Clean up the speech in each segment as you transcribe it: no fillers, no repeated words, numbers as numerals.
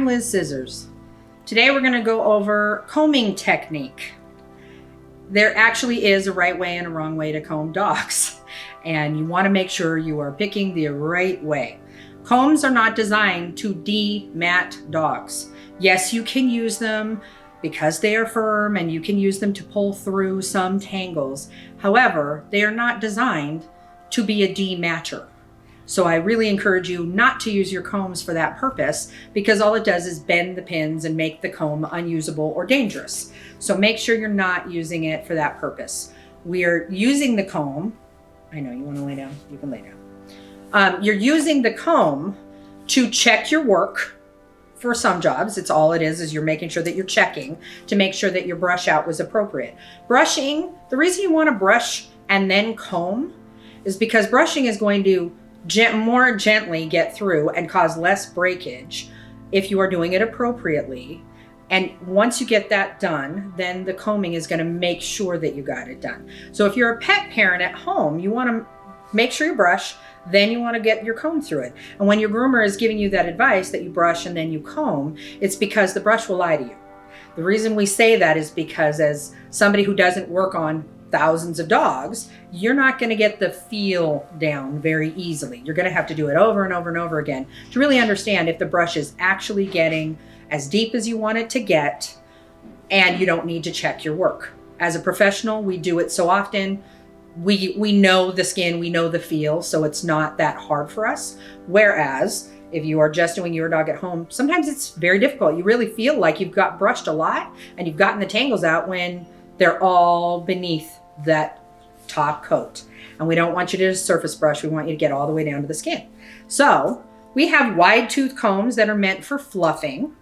Liz Scissors. Today we're going to go over combing technique. There actually is a right way and a wrong way to comb dogs, and you want to make sure you are picking the right way. Combs are not designed to de-mat dogs. Yes, you can use them because they are firm and you can use them to pull through some tangles. However, they are not designed to be a de-matter. So I really encourage you not to use your combs for that purpose, because all it does is bend the pins and make the comb unusable or dangerous. So make sure you're not using it for that purpose. We are using the comb. I know you want to lay down, you can lay down. You're using the comb to check your work. For some jobs, it's all it is you're making sure that you're checking to make sure that your brush out was appropriate. Brushing, the reason you want to brush and then comb is because brushing is going to more gently get through and cause less breakage if you are doing it appropriately. And once you get that done, then the combing is going to make sure that you got it done. So if you're a pet parent at home, you want to make sure you brush, then you want to get your comb through it. And when your groomer is giving you that advice that you brush and then you comb, it's because the brush will lie to you. The reason we say that is because as somebody who doesn't work on thousands of dogs, you're not going to get the feel down very easily. You're going to have to do it over and over and over again to really understand if the brush is actually getting as deep as you want it to get, and you don't need to check your work. As a professional, we do it so often. We know the skin, we know the feel, so it's not that hard for us. Whereas if you are just doing your dog at home, sometimes it's very difficult. You really feel like you've got brushed a lot and you've gotten the tangles out when they're all beneath that top coat. And we don't want you to just surface brush. We want you to get all the way down to the skin. So we have wide tooth combs that are meant for fluffing.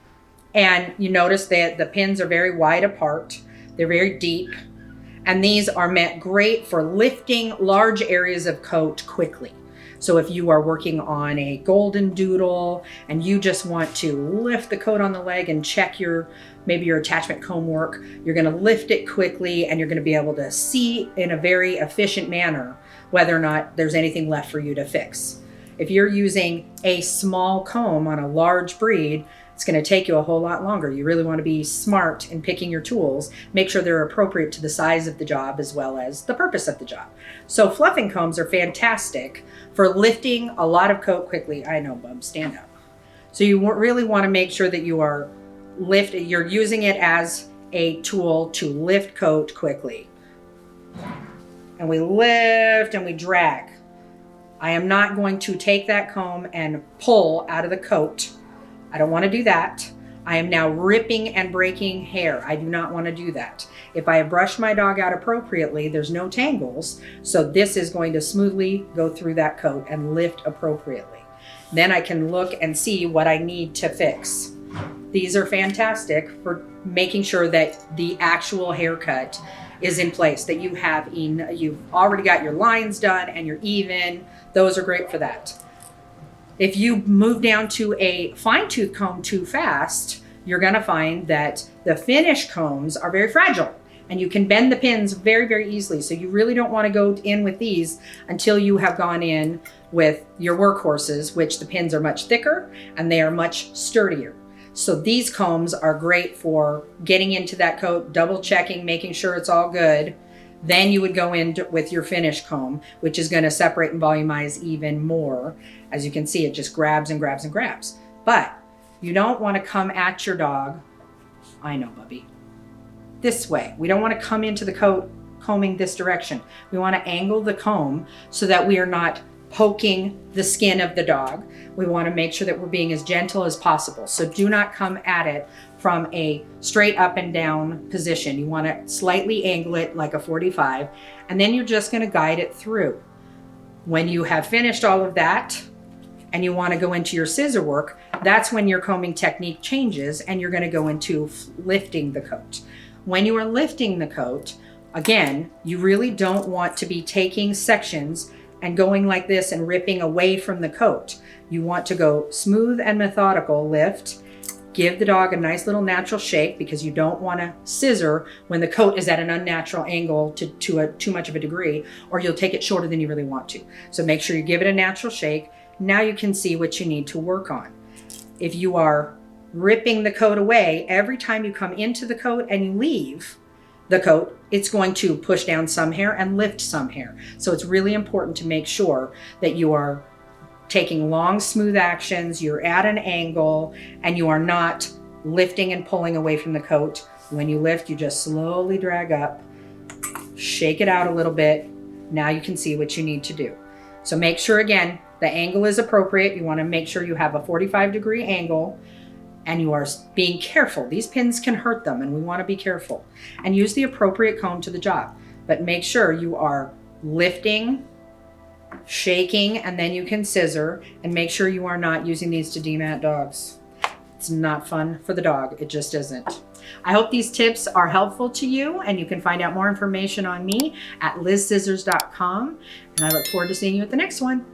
And you notice that the pins are very wide apart. They're very deep. And these are meant great for lifting large areas of coat quickly. So if you are working on a golden doodle and you just want to lift the coat on the leg and check maybe your attachment comb work, you're going to lift it quickly and you're going to be able to see in a very efficient manner whether or not there's anything left for you to fix. If you're using a small comb on a large breed, it's going to take you a whole lot longer. You really want to be smart in picking your tools, make sure they're appropriate to the size of the job as well as the purpose of the job. So fluffing combs are fantastic for lifting a lot of coat quickly. I know, Bub, stand up. So you really want to make sure that you're using it as a tool to lift coat quickly. And we lift and we drag. I am not going to take that comb and pull out of the coat. I don't want to do that. I am now ripping and breaking hair. I do not want to do that. If I have brushed my dog out appropriately, there's no tangles. So this is going to smoothly go through that coat and lift appropriately. Then I can look and see what I need to fix. These are fantastic for making sure that the actual haircut is in place, that you've already got your lines done and you're even. Those are great for that. If you move down to a fine tooth comb too fast, you're going to find that the finish combs are very fragile and you can bend the pins very, very easily. So you really don't want to go in with these until you have gone in with your workhorses, which the pins are much thicker and they are much sturdier. So these combs are great for getting into that coat, double checking, making sure it's all good. Then you would go in with your finish comb, which is going to separate and volumize even more. As you can see, it just grabs and grabs and grabs. But you don't want to come at your dog, I know, Bubby, this way. We don't want to come into the coat combing this direction. We want to angle the comb so that we are not poking the skin of the dog. We want to make sure that we're being as gentle as possible. So do not come at it from a straight up and down position. You want to slightly angle it like a 45, and then you're just going to guide it through. When you have finished all of that and you want to go into your scissor work, that's when your combing technique changes and you're going to go into lifting the coat. When you are lifting the coat, again, you really don't want to be taking sections and going like this and ripping away from the coat. You want to go smooth and methodical lift. Give the dog a nice little natural shake, because you don't want to scissor when the coat is at an unnatural angle to too much of a degree, or you'll take it shorter than you really want to. So make sure you give it a natural shake. Now you can see what you need to work on. If you are ripping the coat away, every time you come into the coat and you leave the coat, it's going to push down some hair and lift some hair. So it's really important to make sure that you are taking long, smooth actions, you're at an angle, and you are not lifting and pulling away from the coat. When you lift, you just slowly drag up, shake it out a little bit. Now you can see what you need to do. So make sure, again, the angle is appropriate. You want to make sure you have a 45-degree angle and you are being careful. These pins can hurt them and we want to be careful. And use the appropriate comb to the job. But make sure you are lifting, shaking, and then you can scissor, and make sure you are not using these to demat dogs. It's not fun for the dog. It just isn't. I hope these tips are helpful to you, and you can find out more information on me at lizzizzers.com. And I look forward to seeing you at the next one.